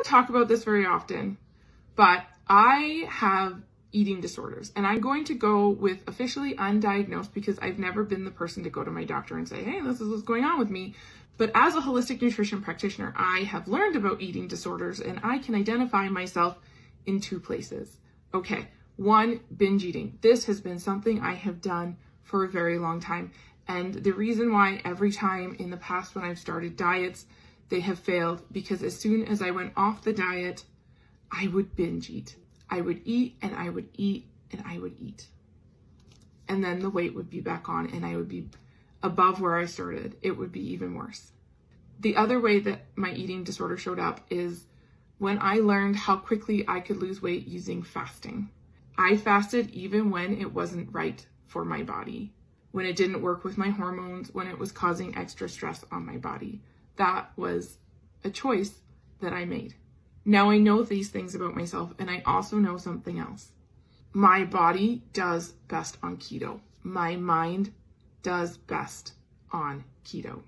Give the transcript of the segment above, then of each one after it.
don't talk about this very often, but I have eating disorders, and I'm going to go with officially undiagnosed because I've never been the person to go to my doctor and say, hey, this is what's going on with me. But as a holistic nutrition practitioner, I have learned about eating disorders, and I can identify myself in two places. Okay, one, binge eating. This has been something I have done for a very long time. And the reason why every time in the past when I've started diets, they have failed, because as soon as I went off the diet, I would binge eat. I would eat and I would eat and I would eat. And then the weight would be back on and I would be above where I started. It would be even worse. The other way that my eating disorder showed up is when I learned how quickly I could lose weight using fasting. I fasted even when it wasn't right for my body, when it didn't work with my hormones, when it was causing extra stress on my body. That was a choice that I made. Now I know these things about myself, and I also know something else. My body does best on keto. My mind does best on keto.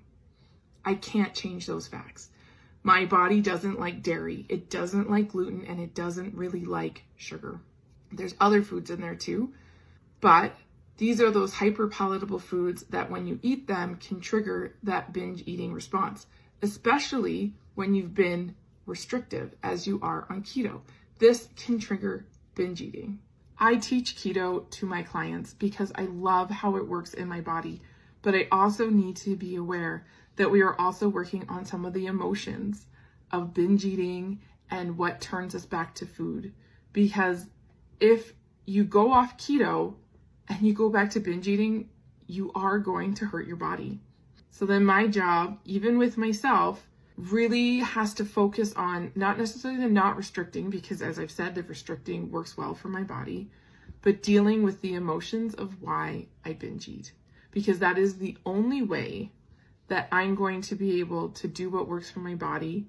I can't change those facts. My body doesn't like dairy, it doesn't like gluten, and it doesn't really like sugar. There's other foods in there too, but these are those hyper palatable foods that when you eat them can trigger that binge eating response, especially when you've been restrictive as you are on keto. This can trigger binge eating. I teach keto to my clients because I love how it works in my body, but I also need to be aware that we are also working on some of the emotions of binge eating and what turns us back to food. Because if you go off keto and you go back to binge eating, you are going to hurt your body. So then my job, even with myself, really has to focus on not necessarily the not restricting, because as I've said, the restricting works well for my body, but dealing with the emotions of why I binge eat. Because that is the only way that I'm going to be able to do what works for my body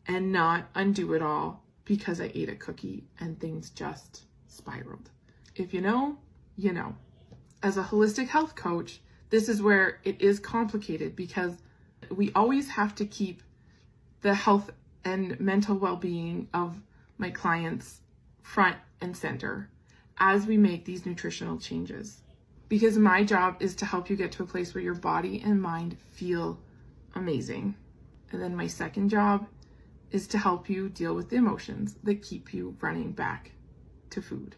and not undo it all because I ate a cookie and things just spiraled. If you know, you know. As a holistic health coach, this is where it is complicated because we always have to keep the health and mental well-being of my clients front and center as we make these nutritional changes. Because my job is to help you get to a place where your body and mind feel amazing. And then my second job is to help you deal with the emotions that keep you running back to food.